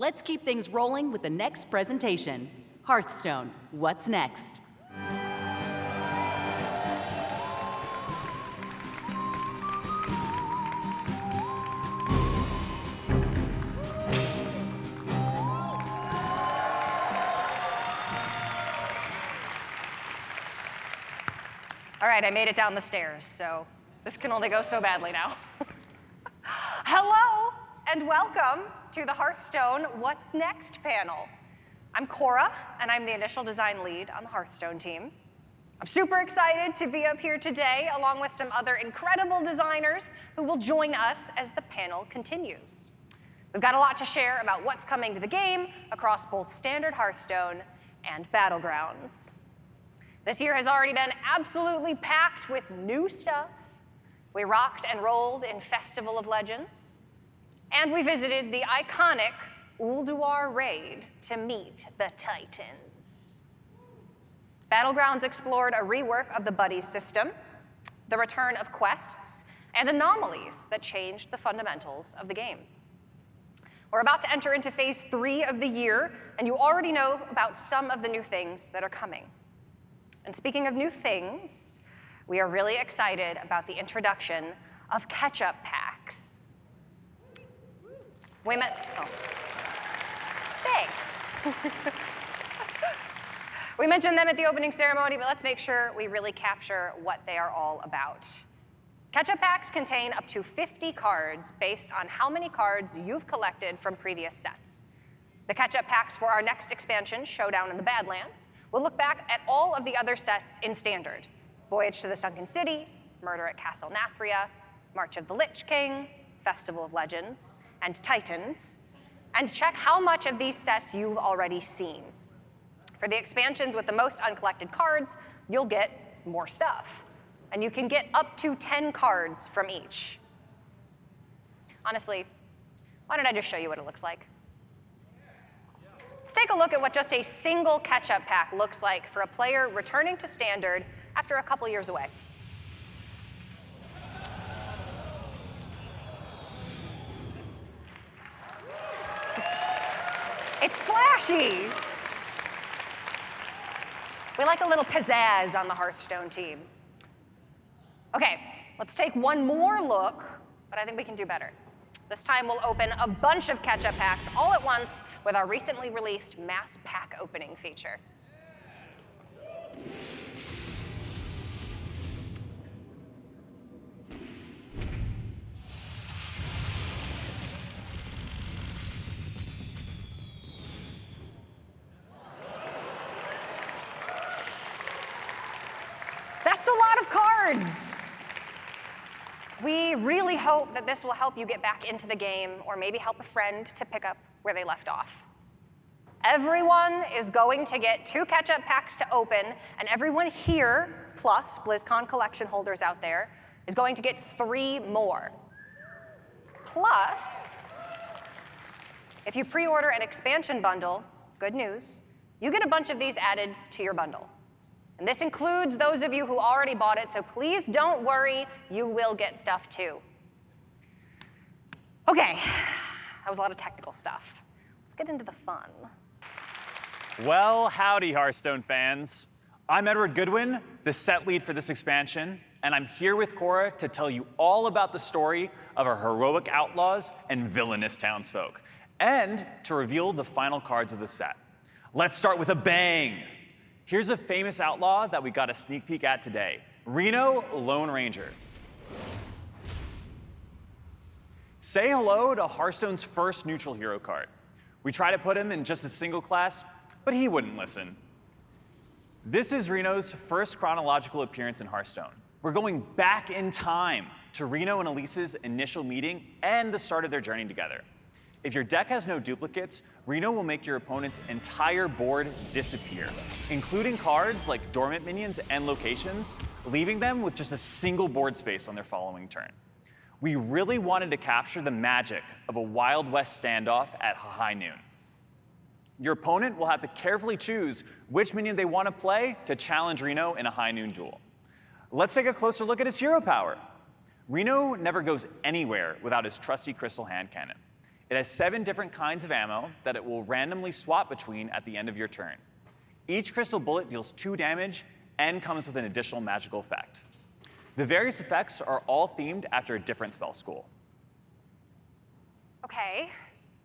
Let's keep things rolling with the next presentation. Hearthstone, what's next? All right, I made it down the stairs, so this can only go so badly now. Hello, and welcome to the Hearthstone What's Next panel. I'm Cora, and I'm the initial design lead on the Hearthstone team. I'm super excited to be up here today, along with some other incredible designers who will join us as the panel continues. We've got a lot to share about what's coming to the game across both standard Hearthstone and Battlegrounds. This year has already been absolutely packed with new stuff. We rocked and rolled in Festival of Legends, and we visited the iconic Ulduar raid to meet the Titans. Battlegrounds explored a rework of the Buddies system, the return of quests, and anomalies that changed the fundamentals of the game. We're about to enter into Phase 3 of the year, and you already know about some of the new things that are coming. And speaking of new things, we are really excited about the introduction of catch-up packs. Thanks. We mentioned them at the opening ceremony, but let's make sure we really capture what they are all about. Catch-up packs contain up to 50 cards based on how many cards you've collected from previous sets. The catch-up packs for our next expansion, Showdown in the Badlands, we'll look back at all of the other sets in Standard. Voyage to the Sunken City, Murder at Castle Nathria, March of the Lich King, Festival of Legends, and Titans, and check how much of these sets you've already seen. For the expansions with the most uncollected cards, you'll get more stuff. And you can get up to 10 cards from each. Honestly, why don't I just show you what it looks like? Let's take a look at what just a single catch-up pack looks like for a player returning to Standard after a couple years away. It's flashy. We like a little pizzazz on the Hearthstone team. Okay, let's take one more look, but I think we can do better. This time we'll open a bunch of catch-up packs all at once with our recently released mass pack opening feature. That's a lot of cards. We really hope that this will help you get back into the game or maybe help a friend to pick up where they left off. Everyone is going to get 2 catch-up packs to open, and everyone here, plus BlizzCon collection holders out there, is going to get 3 more. Plus, if you pre-order an expansion bundle, good news, you get a bunch of these added to your bundle. And this includes those of you who already bought it, so please don't worry, you will get stuff too. Okay, that was a lot of technical stuff. Let's get into the fun. Well, howdy, Hearthstone fans. I'm Edward Goodwin, the set lead for this expansion, and I'm here with Cora to tell you all about the story of our heroic outlaws and villainous townsfolk, and to reveal the final cards of the set. Let's start with a bang. Here's a famous outlaw that we got a sneak peek at today, Reno Lone Ranger. Say hello to Hearthstone's first neutral hero card. We tried to put him in just a single class, but he wouldn't listen. This is Reno's first chronological appearance in Hearthstone. We're going back in time to Reno and Elise's initial meeting and the start of their journey together. If your deck has no duplicates, Reno will make your opponent's entire board disappear, including cards like dormant minions and locations, leaving them with just a single board space on their following turn. We really wanted to capture the magic of a Wild West standoff at high noon. Your opponent will have to carefully choose which minion they want to play to challenge Reno in a high noon duel. Let's take a closer look at his hero power. Reno never goes anywhere without his trusty crystal hand cannon. It has 7 different kinds of ammo that it will randomly swap between at the end of your turn. Each crystal bullet deals 2 damage and comes with an additional magical effect. The various effects are all themed after a different spell school. Okay,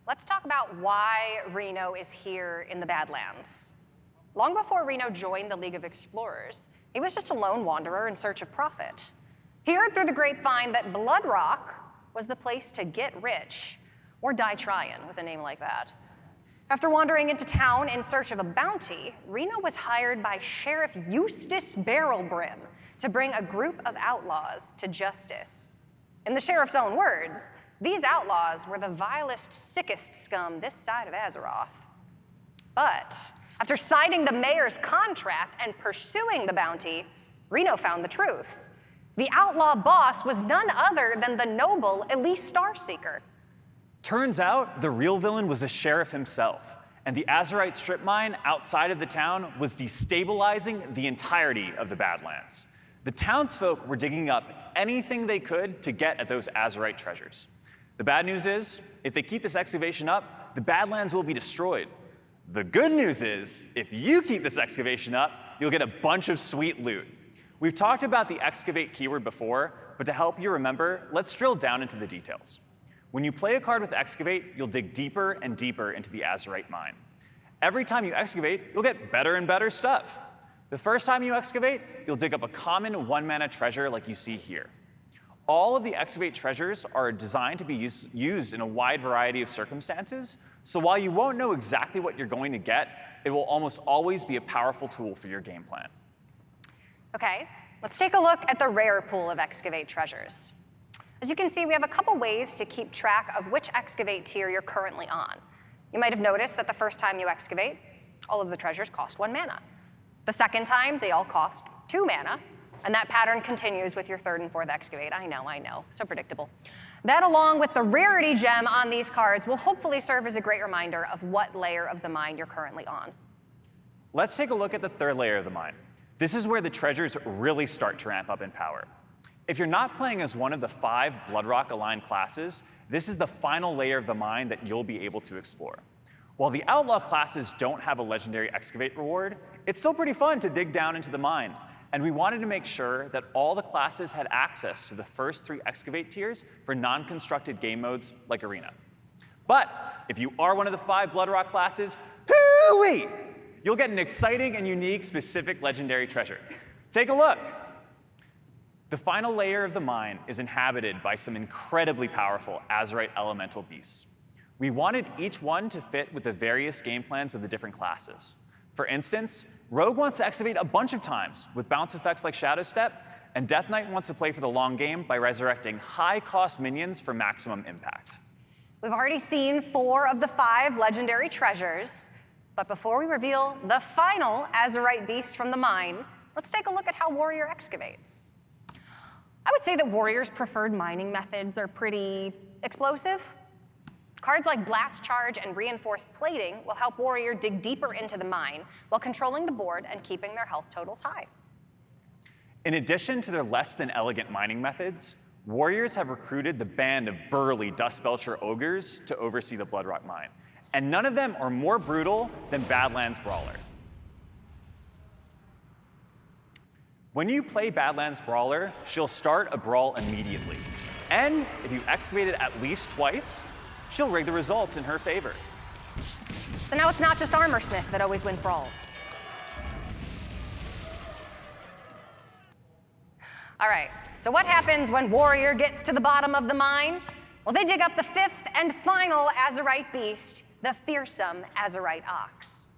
let's talk about why Reno is here in the Badlands. Long before Reno joined the League of Explorers, he was just a lone wanderer in search of profit. He heard through the grapevine that Blood Rock was the place to get rich, or die trying with a name like that. After wandering into town in search of a bounty, Reno was hired by Sheriff Eustace Barrelbrim to bring a group of outlaws to justice. In the sheriff's own words, these outlaws were the vilest, sickest scum this side of Azeroth. But after signing the mayor's contract and pursuing the bounty, Reno found the truth. The outlaw boss was none other than the noble Elise Starseeker. Turns out the real villain was the sheriff himself, and the Azerite strip mine outside of the town was destabilizing the entirety of the Badlands. The townsfolk were digging up anything they could to get at those Azerite treasures. The bad news is, if they keep this excavation up, the Badlands will be destroyed. The good news is, if you keep this excavation up, you'll get a bunch of sweet loot. We've talked about the excavate keyword before, but to help you remember, let's drill down into the details. When you play a card with excavate, you'll dig deeper and deeper into the Azerite mine. Every time you excavate, you'll get better and better stuff. The first time you excavate, you'll dig up a common 1-mana treasure like you see here. All of the excavate treasures are designed to be used in a wide variety of circumstances, so while you won't know exactly what you're going to get, it will almost always be a powerful tool for your game plan. Okay, let's take a look at the rare pool of excavate treasures. As you can see, we have a couple ways to keep track of which excavate tier you're currently on. You might have noticed that the first time you excavate, all of the treasures cost 1 mana. The second time, they all cost 2 mana, and that pattern continues with your 3rd and 4th excavate. I know, so predictable. That, along with the rarity gem on these cards, will hopefully serve as a great reminder of what layer of the mine you're currently on. Let's take a look at the 3rd layer of the mine. This is where the treasures really start to ramp up in power. If you're not playing as one of the 5 Bloodrock aligned classes, this is the final layer of the mine that you'll be able to explore. While the Outlaw classes don't have a legendary excavate reward, it's still pretty fun to dig down into the mine, and we wanted to make sure that all the classes had access to the first 3 excavate tiers for non-constructed game modes like Arena. But if you are one of the 5 Bloodrock classes, hoo-wee! You'll get an exciting and unique specific legendary treasure. Take a look. The final layer of the mine is inhabited by some incredibly powerful Azerite elemental beasts. We wanted each one to fit with the various game plans of the different classes. For instance, Rogue wants to excavate a bunch of times with bounce effects like Shadow Step, and Death Knight wants to play for the long game by resurrecting high-cost minions for maximum impact. We've already seen 4 of the 5 legendary treasures, but before we reveal the final Azerite beast from the mine, let's take a look at how Warrior excavates. I would say that Warrior's preferred mining methods are pretty explosive. Cards like Blast Charge and Reinforced Plating will help Warrior dig deeper into the mine while controlling the board and keeping their health totals high. In addition to their less than elegant mining methods, Warriors have recruited the band of burly Dustbelcher ogres to oversee the Bloodrock mine, and none of them are more brutal than Badlands Brawler. When you play Badlands Brawler, she'll start a brawl immediately. And if you excavate it at least twice, she'll rig the results in her favor. So now it's not just Armorsmith that always wins brawls. All right, so what happens when Warrior gets to the bottom of the mine? Well, they dig up the 5th and final Azerite beast, the fearsome Azerite Ox.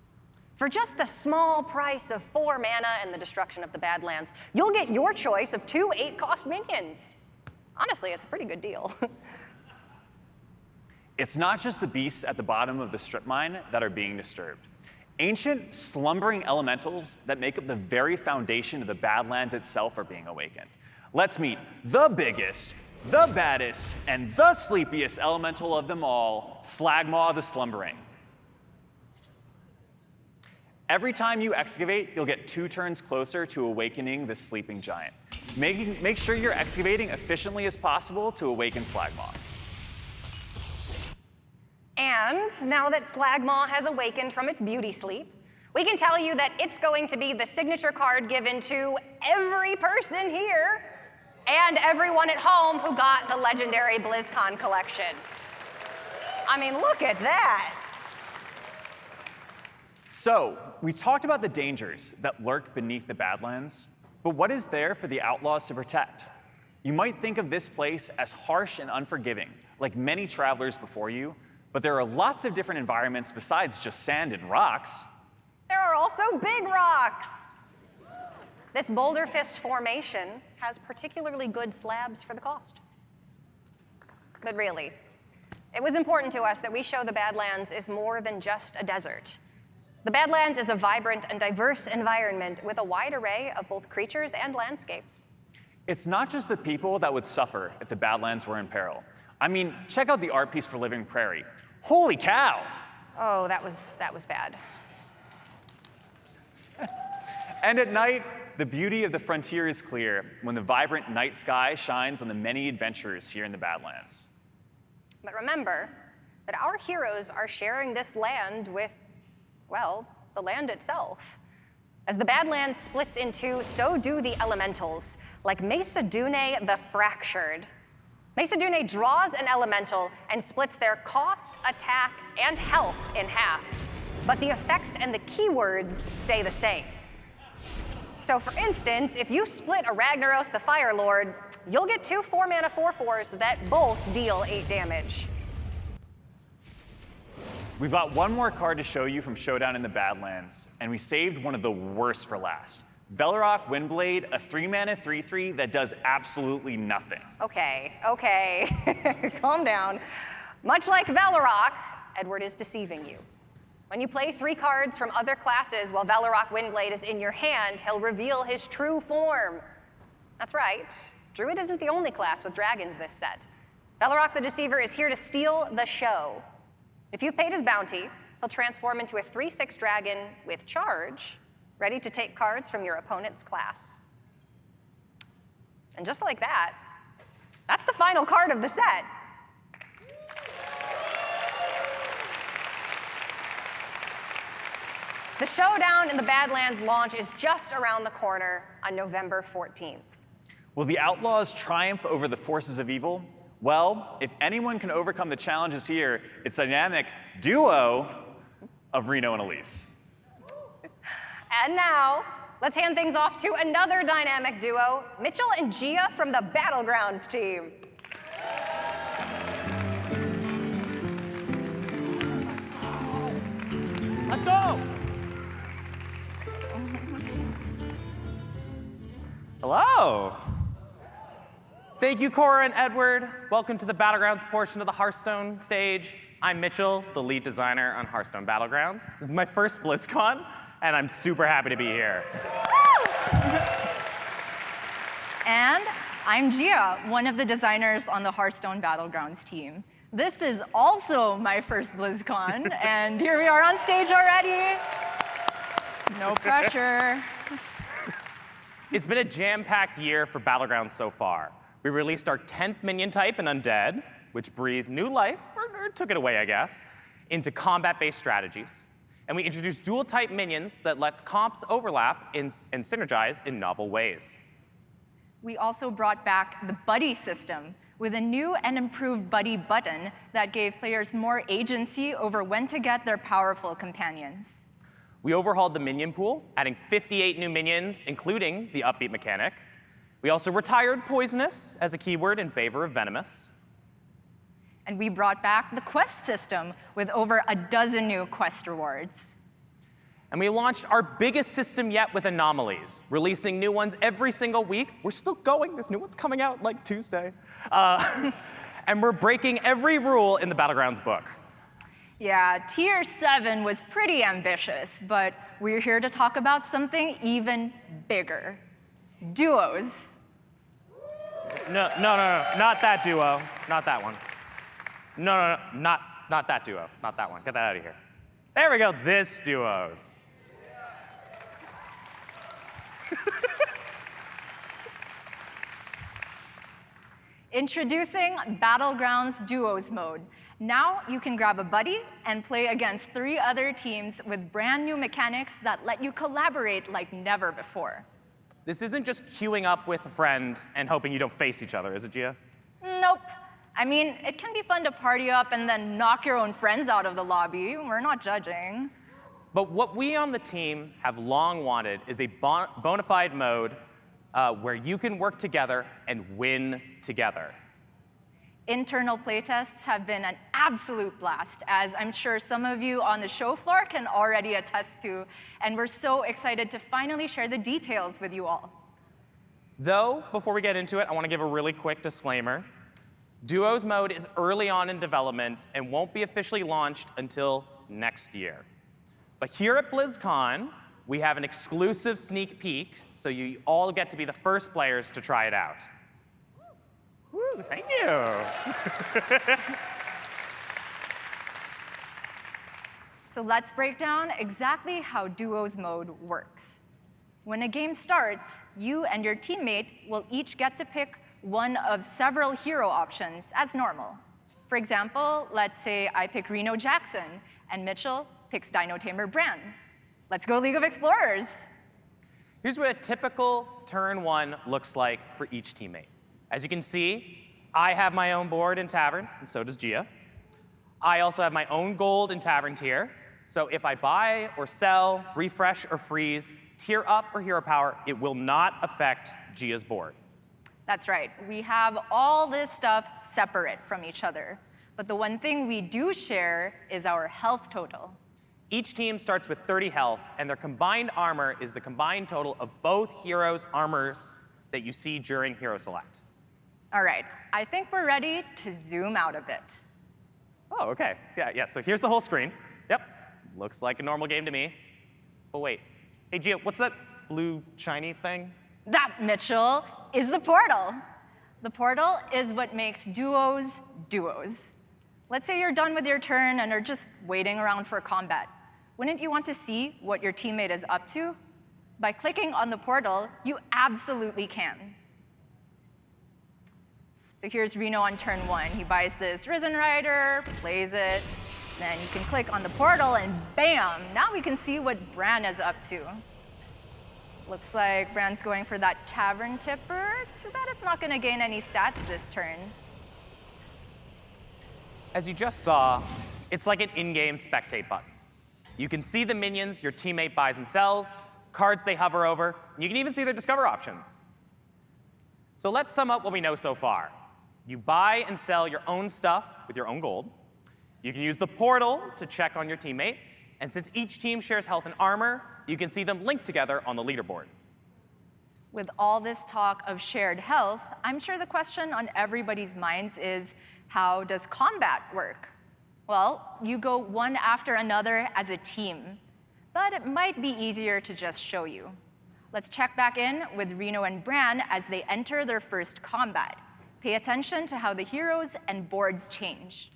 For just the small price of 4 mana and the destruction of the Badlands, you'll get your choice of 2 8-cost minions. Honestly, it's a pretty good deal. It's not just the beasts at the bottom of the strip mine that are being disturbed. Ancient, slumbering elementals that make up the very foundation of the Badlands itself are being awakened. Let's meet the biggest, the baddest, and the sleepiest elemental of them all, Slagmaw the Slumbering. Every time you excavate, you'll get 2 turns closer to awakening this sleeping giant. Make sure you're excavating efficiently as possible to awaken Slagmaw. And now that Slagmaw has awakened from its beauty sleep, we can tell you that it's going to be the signature card given to every person here and everyone at home who got the legendary BlizzCon collection. I mean, look at that. So, we talked about the dangers that lurk beneath the Badlands, but what is there for the outlaws to protect? You might think of this place as harsh and unforgiving, like many travelers before you, but there are lots of different environments besides just sand and rocks. There are also big rocks. This Boulder Fist formation has particularly good slabs for the cost. But really, it was important to us that we show the Badlands is more than just a desert. The Badlands is a vibrant and diverse environment with a wide array of both creatures and landscapes. It's not just the people that would suffer if the Badlands were in peril. I mean, check out the art piece for Living Prairie. Holy cow! Oh, that was bad. And at night, the beauty of the frontier is clear when the vibrant night sky shines on the many adventurers here in the Badlands. But remember that our heroes are sharing this land with, well, the land itself. As the Badlands splits in two, so do the elementals, like Mesa Dune the Fractured. Mesa Dune draws an elemental and splits their cost, attack, and health in half. But the effects and the keywords stay the same. So for instance, if you split a Ragnaros the Fire Lord, you'll get 2 4-mana 4/4s that both deal 8 damage. We've got one more card to show you from Showdown in the Badlands, and we saved one of the worst for last. Velorok Windblade, a 3-mana 3/3 that does absolutely nothing. Okay, calm down. Much like Velorok, Edward is deceiving you. When you play 3 cards from other classes while Velorok Windblade is in your hand, he'll reveal his true form. That's right, Druid isn't the only class with dragons this set. Velorok the Deceiver is here to steal the show. If you've paid his bounty, he'll transform into a 3/6 dragon with charge, ready to take cards from your opponent's class. And just like that, that's the final card of the set. The Showdown in the Badlands launch is just around the corner on November 14th. Will the Outlaws triumph over the forces of evil? Well, if anyone can overcome the challenges here, it's the dynamic duo of Reno and Elise. And now, let's hand things off to another dynamic duo, Mitchell and Gia from the Battlegrounds team. Let's go! Hello. Thank you, Cora and Edward. Welcome to the Battlegrounds portion of the Hearthstone stage. I'm Mitchell, the lead designer on Hearthstone Battlegrounds. This is my first BlizzCon, and I'm super happy to be here. And I'm Gia, one of the designers on the Hearthstone Battlegrounds team. This is also my first BlizzCon, and here we are on stage already. No pressure. It's been a jam-packed year for Battlegrounds so far. We released our 10th minion type in Undead, which breathed new life, or took it away, I guess, into combat-based strategies. And we introduced dual-type minions that lets comps overlap and synergize in novel ways. We also brought back the buddy system with a new and improved buddy button that gave players more agency over when to get their powerful companions. We overhauled the minion pool, adding 58 new minions, including the upbeat mechanic. We also retired Poisonous as a keyword in favor of Venomous. And we brought back the quest system with over a dozen new quest rewards. And we launched our biggest system yet with anomalies, releasing new ones every single week. We're still going. There's new ones coming out like Tuesday. And we're breaking every rule in the Battlegrounds book. Yeah, Tier 7 was pretty ambitious, but we're here to talk about something even bigger. Duos. No, not that duo. Not that one. No, not that duo. Not that one. Get that out of here. There we go, this duos. Introducing Battlegrounds Duos Mode, Now you can grab a buddy and play against 3 other teams with brand new mechanics that let you collaborate like never before. This isn't just queuing up with a friend and hoping you don't face each other, is it, Gia? Nope. I mean, it can be fun to party up and then knock your own friends out of the lobby. We're not judging. But what we on the team have long wanted is a bona fide mode where you can work together and win together. Internal playtests have been an absolute blast, as I'm sure some of you on the show floor can already attest to, and we're so excited to finally share the details with you all. Though, before we get into it, I want to give a really quick disclaimer. Duos Mode is early on in development and won't be officially launched until next year. But here at BlizzCon, we have an exclusive sneak peek, so you all get to be the first players to try it out. Woo, thank you. So let's break down exactly how Duos Mode works. When a game starts, you and your teammate will each get to pick one of several hero options as normal. For example, let's say I pick Reno Jackson, and Mitchell picks Dino Tamer Bran. Let's go League of Explorers. Here's what a typical turn 1 looks like for each teammate. As you can see, I have my own board in Tavern, and so does Gia. I also have my own gold in Tavern tier, so if I buy or sell, refresh or freeze, tier up or hero power, it will not affect Gia's board. That's right. We have all this stuff separate from each other. But the one thing we do share is our health total. Each team starts with 30 health, and their combined armor is the combined total of both heroes' armors that you see during Hero Select. All right, I think we're ready to zoom out a bit. Oh, okay. Yeah, so here's the whole screen. Yep, looks like a normal game to me. But wait, hey Gia, what's that blue shiny thing? That, Mitchell, is the portal. The portal is what makes duos duos. Let's say you're done with your turn and are just waiting around for combat. Wouldn't you want to see what your teammate is up to? By clicking on the portal, you absolutely can. So here's Reno on turn 1. He buys this Risen Rider, plays it, then you can click on the portal and bam, now we can see what Bran is up to. Looks like Bran's going for that Tavern Tipper. Too bad it's not gonna gain any stats this turn. As you just saw, it's like an in-game spectate button. You can see the minions your teammate buys and sells, cards they hover over, and you can even see their discover options. So let's sum up what we know so far. You buy and sell your own stuff with your own gold. You can use the portal to check on your teammate, and since each team shares health and armor, you can see them linked together on the leaderboard. With all this talk of shared health, I'm sure the question on everybody's minds is, how does combat work? Well, you go one after another as a team, but it might be easier to just show you. Let's check back in with Reno and Bran as they enter their first combat. Pay attention to how the heroes and boards change.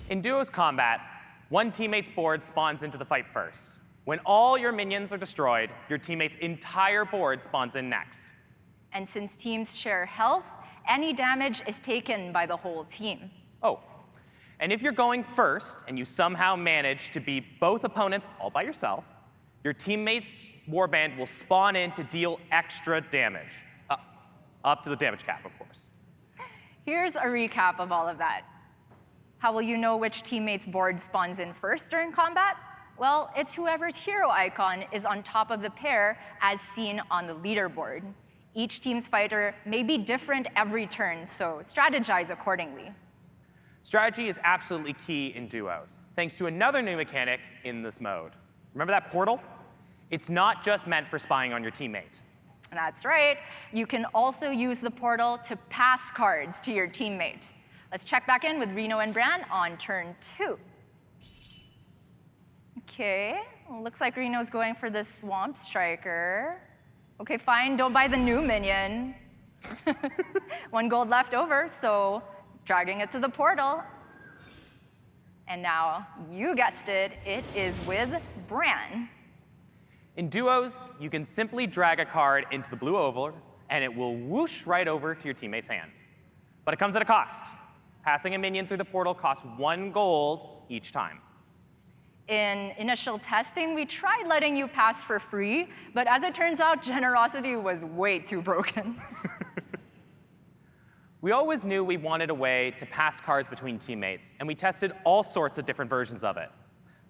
In duos combat, one teammate's board spawns into the fight first. When all your minions are destroyed, your teammate's entire board spawns in next. And since teams share health, any damage is taken by the whole team. Oh, and if you're going first and you somehow manage to beat both opponents all by yourself, your teammate's warband will spawn in to deal extra damage. Up to the damage cap, of course. Here's a recap of all of that. How will you know which teammate's board spawns in first during combat? Well, it's whoever's hero icon is on top of the pair as seen on the leaderboard. Each team's fighter may be different every turn, so strategize accordingly. Strategy is absolutely key in duos, thanks to another new mechanic in this mode. Remember that portal? It's not just meant for spying on your teammate. That's right. You can also use the portal to pass cards to your teammate. Let's check back in with Reno and Bran on turn 2. Okay, looks like Reno's going for the Swamp Striker. Okay, fine, don't buy the new minion. 1 gold left over, so dragging it to the portal. And now, you guessed it, it is with Bran. In duos, you can simply drag a card into the blue oval, and it will whoosh right over to your teammate's hand. But it comes at a cost. Passing a minion through the portal costs 1 gold each time. In initial testing, we tried letting you pass for free, but as it turns out, generosity was way too broken. We always knew we wanted a way to pass cards between teammates, and we tested all sorts of different versions of it.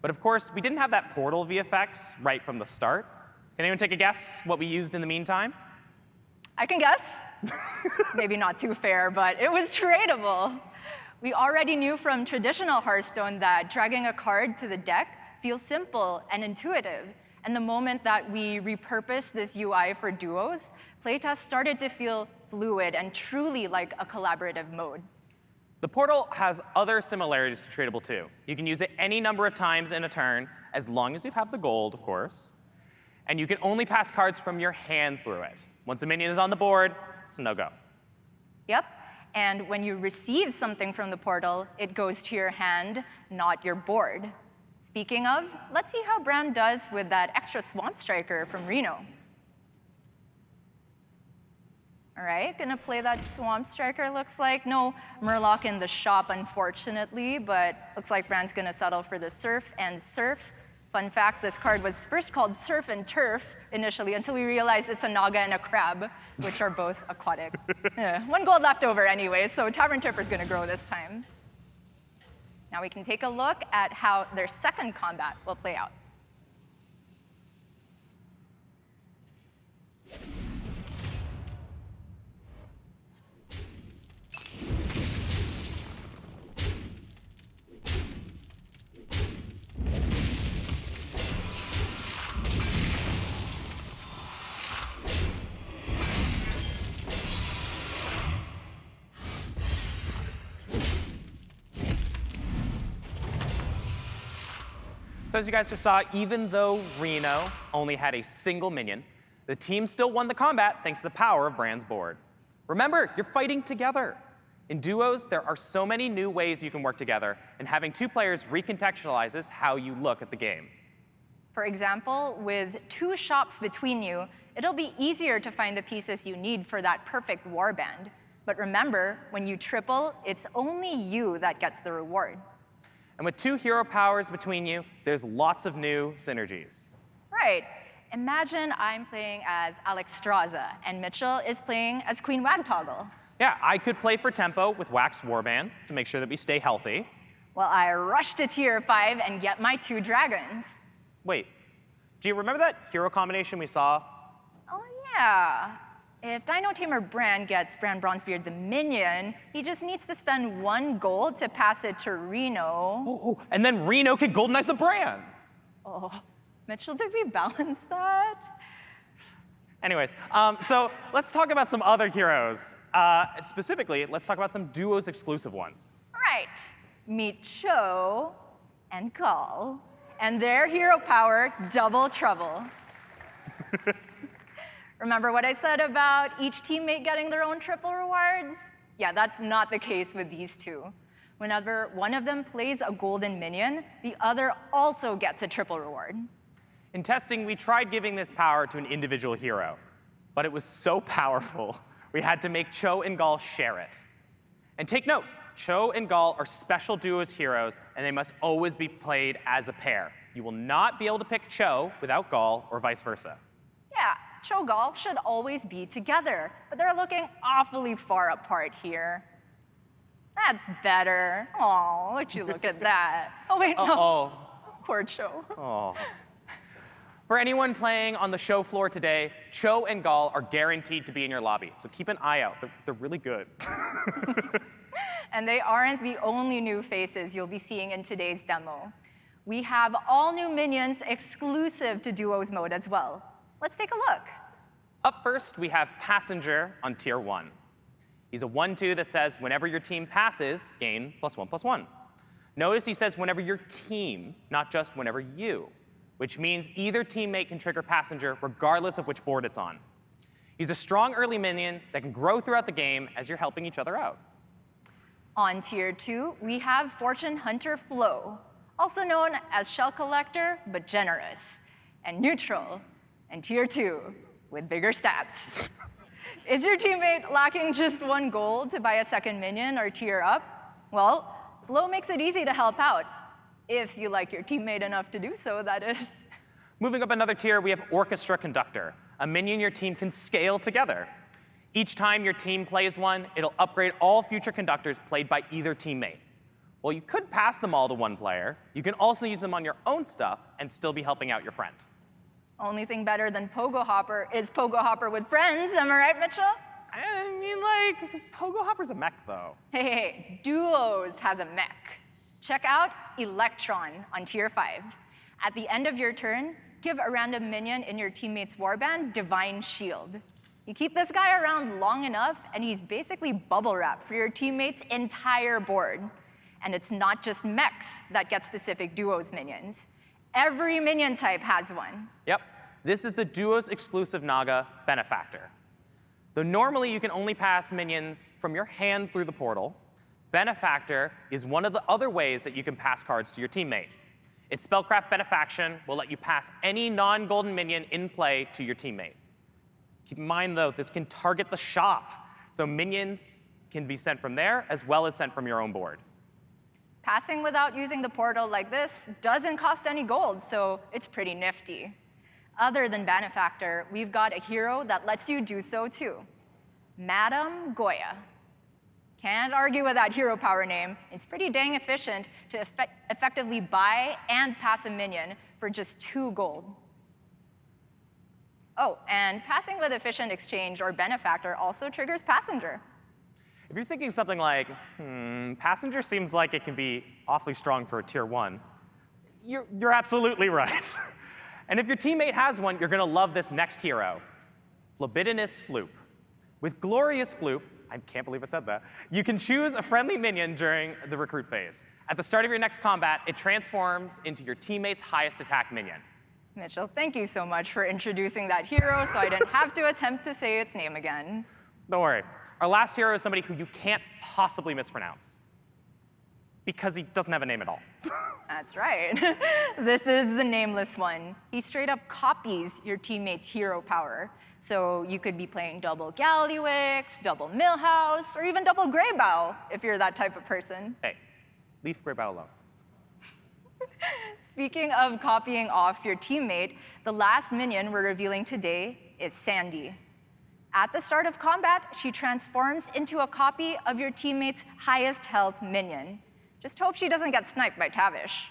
But of course, we didn't have that portal VFX right from the start. Can anyone take a guess what we used in the meantime? I can guess. Maybe not too fair, but it was tradable. We already knew from traditional Hearthstone that dragging a card to the deck feels simple and intuitive. And the moment that we repurposed this UI for duos, playtests started to feel fluid and truly like a collaborative mode. The portal has other similarities to tradable too. You can use it any number of times in a turn, as long as you have the gold, of course. And you can only pass cards from your hand through it. Once a minion is on the board, it's a no-go. Yep. And when you receive something from the portal, it goes to your hand, not your board. Speaking of, let's see how Bran does with that extra Swamp Striker from Reno. All right, gonna play that Swamp Striker, looks like. No Murloc in the shop, unfortunately, but looks like Bran's gonna settle for the Surf and Surf. Fun fact, this card was first called Surf and Turf initially until we realized it's a Naga and a Crab, which are both aquatic. Yeah, 1 gold left over anyway, so Tavern Tipper's gonna grow this time. Now we can take a look at how their second combat will play out. So as you guys just saw, even though Reno only had a single minion, the team still won the combat thanks to the power of Bran's board. Remember, you're fighting together. In duos, there are so many new ways you can work together, and having 2 players recontextualizes how you look at the game. For example, with 2 shops between you, it'll be easier to find the pieces you need for that perfect warband. But remember, when you triple, it's only you that gets the reward. And with 2 hero powers between you, there's lots of new synergies. Right. Imagine I'm playing as Alexstrasza, and Mitchell is playing as Queen Wagtoggle. Yeah, I could play for tempo with Wax Warband to make sure that we stay healthy. Well, I rush to tier 5 and get my 2 dragons. Wait, do you remember that hero combination we saw? Oh, yeah. If Dino Tamer Bran gets Bran Bronzebeard the minion, he just needs to spend 1 gold to pass it to Reno. Oh, and then Reno could goldenize the Bran. Oh, Mitchell, did we balance that? Anyways, so let's talk about some other heroes. Specifically, let's talk about some duos exclusive ones. Right. Meet Cho and Gall, and their hero power, Double Trouble. Remember what I said about each teammate getting their own triple rewards? Yeah, that's not the case with these 2. Whenever one of them plays a golden minion, the other also gets a triple reward. In testing, we tried giving this power to an individual hero, but it was so powerful, we had to make Cho and Gall share it. And take note, Cho and Gall are special duos heroes, and they must always be played as a pair. You will not be able to pick Cho without Gall, or vice versa. Yeah, Cho Gall should always be together, but they're looking awfully far apart here. That's better. Oh, would you look at that? Oh, wait, no. Poor Cho. Oh. For anyone playing on the show floor today, Cho and Gall are guaranteed to be in your lobby, so keep an eye out. They're really good. And they aren't the only new faces you'll be seeing in today's demo. We have all new minions exclusive to Duos Mode as well. Let's take a look. Up first, we have Passenger on tier 1. He's a 1/2 that says whenever your team passes, gain +1/+1. Notice he says whenever your team, not just whenever you, which means either teammate can trigger Passenger regardless of which board it's on. He's a strong early minion that can grow throughout the game as you're helping each other out. On tier 2, we have Fortune Hunter Flo, also known as Shell Collector, but generous, and neutral, and tier 2, with bigger stats. Is your teammate lacking just 1 gold to buy a second minion or tier up? Well, Flo makes it easy to help out, if you like your teammate enough to do so, that is. Moving up another tier, we have Orchestra Conductor, a minion your team can scale together. Each time your team plays one, it'll upgrade all future conductors played by either teammate. Well, you could pass them all to one player. You can also use them on your own stuff and still be helping out your friend. Only thing better than Pogo Hopper is Pogo Hopper with friends, am I right, Mitchell? I mean, like, Pogo Hopper's a mech, though. Hey, Duos has a mech. Check out Electron on tier 5. At the end of your turn, give a random minion in your teammate's warband Divine Shield. You keep this guy around long enough, and he's basically bubble wrap for your teammate's entire board. And it's not just mechs that get specific Duos minions. Every minion type has one. Yep, this is the Duos exclusive Naga Benefactor. Though normally you can only pass minions from your hand through the portal, Benefactor is one of the other ways that you can pass cards to your teammate. Its Spellcraft Benefaction will let you pass any non-golden minion in play to your teammate. Keep in mind, though, this can target the shop, so minions can be sent from there as well as sent from your own board. Passing without using the portal like this doesn't cost any gold, so it's pretty nifty. Other than Benefactor, we've got a hero that lets you do so too. Madame Goya. Can't argue with that hero power name. It's pretty dang efficient to effectively buy and pass a minion for just 2 gold. Oh, and passing with efficient exchange or Benefactor also triggers Passenger. If you're thinking something like, Passenger seems like it can be awfully strong for a tier 1, you're absolutely right. And if your teammate has one, you're going to love this next hero, Phlebidinous Floop. With Glorious Floop, I can't believe I said that, you can choose a friendly minion during the recruit phase. At the start of your next combat, it transforms into your teammate's highest attack minion. Mitchell, thank you so much for introducing that hero so I didn't have to attempt to say its name again. Don't worry. Our last hero is somebody who you can't possibly mispronounce, because he doesn't have a name at all. That's right. This is the Nameless One. He straight up copies your teammate's hero power. So you could be playing double Galliwix, double Millhouse, or even double Greybow, if you're that type of person. Hey, leave Greybow alone. Speaking of copying off your teammate, the last minion we're revealing today is Sandy. At the start of combat, she transforms into a copy of your teammate's highest health minion. Just hope she doesn't get sniped by Tavish.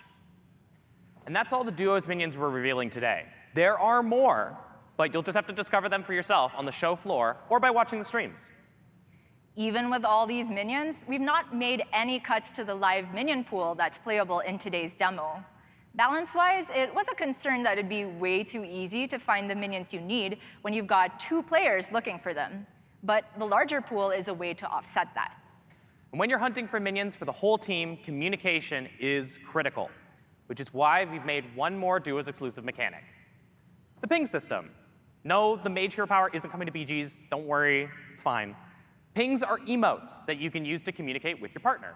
And that's all the Duos minions we're revealing today. There are more, but you'll just have to discover them for yourself on the show floor or by watching the streams. Even with all these minions, we've not made any cuts to the live minion pool that's playable in today's demo. Balance-wise, it was a concern that it'd be way too easy to find the minions you need when you've got 2 players looking for them. But the larger pool is a way to offset that. And when you're hunting for minions for the whole team, communication is critical, which is why we've made one more Duos exclusive mechanic. The ping system. No, the mage hero power isn't coming to BGs. Don't worry, it's fine. Pings are emotes that you can use to communicate with your partner.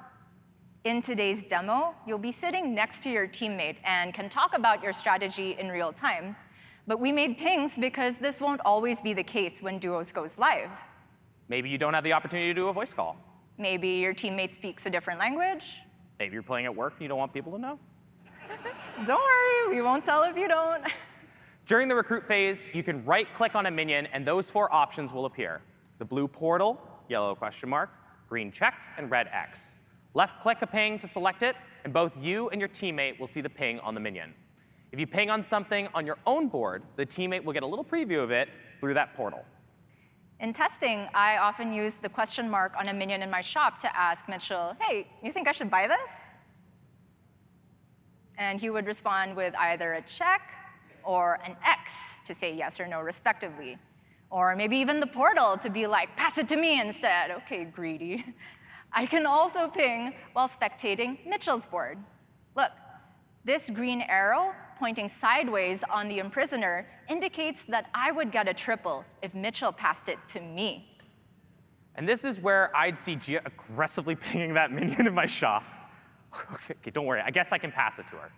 In today's demo, you'll be sitting next to your teammate and can talk about your strategy in real time. But we made pings because this won't always be the case when Duos goes live. Maybe you don't have the opportunity to do a voice call. Maybe your teammate speaks a different language. Maybe you're playing at work and you don't want people to know. Don't worry, we won't tell if you don't. During the recruit phase, you can right-click on a minion, and those 4 options will appear. It's a blue portal, yellow question mark, green check, and red X. Left-click a ping to select it, and both you and your teammate will see the ping on the minion. If you ping on something on your own board, the teammate will get a little preview of it through that portal. In testing, I often use the question mark on a minion in my shop to ask Mitchell, hey, you think I should buy this? And he would respond with either a check or an X to say yes or no, respectively. Or maybe even the portal to be like, pass it to me instead. OK, greedy. I can also ping while spectating Mitchell's board. Look, this green arrow pointing sideways on the imprisoner indicates that I would get a triple if Mitchell passed it to me. And this is where I'd see Gia aggressively pinging that minion in my shop. Okay, don't worry. I guess I can pass it to her.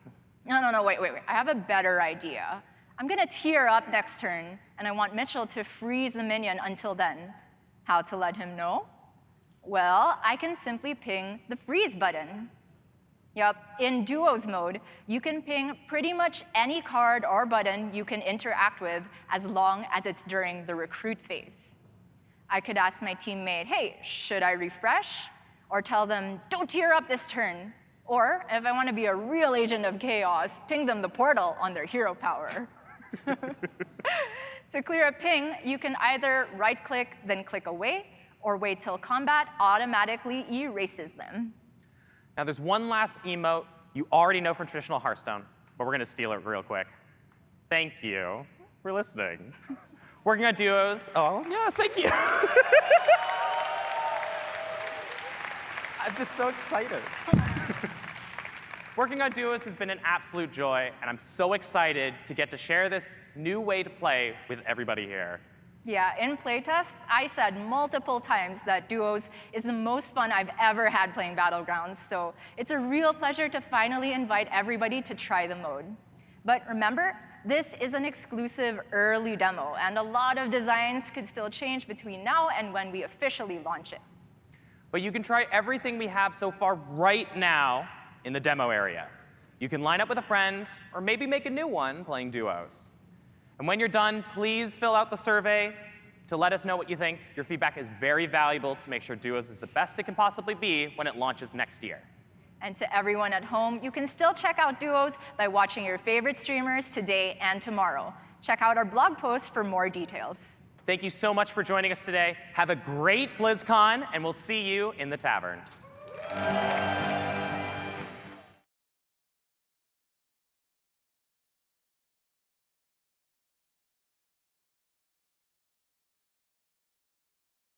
No, wait. I have a better idea. I'm gonna tear up next turn, and I want Mitchell to freeze the minion until then. How to let him know? Well, I can simply ping the freeze button. Yep, in Duos mode, you can ping pretty much any card or button you can interact with as long as it's during the recruit phase. I could ask my teammate, hey, should I refresh? Or tell them, don't tear up this turn. Or, if I want to be a real agent of chaos, ping them the portal on their hero power. To clear a ping, you can either right-click, then click away, or wait till combat automatically erases them. Now, there's one last emote you already know from traditional Hearthstone, but we're going to steal it real quick. Thank you for listening. Working on duos. Oh, yes, thank you. I'm just so excited. Working on duos has been an absolute joy, and I'm so excited to get to share this new way to play with everybody here. Yeah, in playtests, I said multiple times that Duos is the most fun I've ever had playing Battlegrounds, so it's a real pleasure to finally invite everybody to try the mode. But remember, this is an exclusive early demo, and a lot of designs could still change between now and when we officially launch it. But you can try everything we have so far right now in the demo area. You can line up with a friend, or maybe make a new one playing duos. And when you're done, please fill out the survey to let us know what you think. Your feedback is very valuable to make sure Duos is the best it can possibly be when it launches next year. And to everyone at home, you can still check out Duos by watching your favorite streamers today and tomorrow. Check out our blog post for more details. Thank you so much for joining us today. Have a great BlizzCon, and we'll see you in the tavern.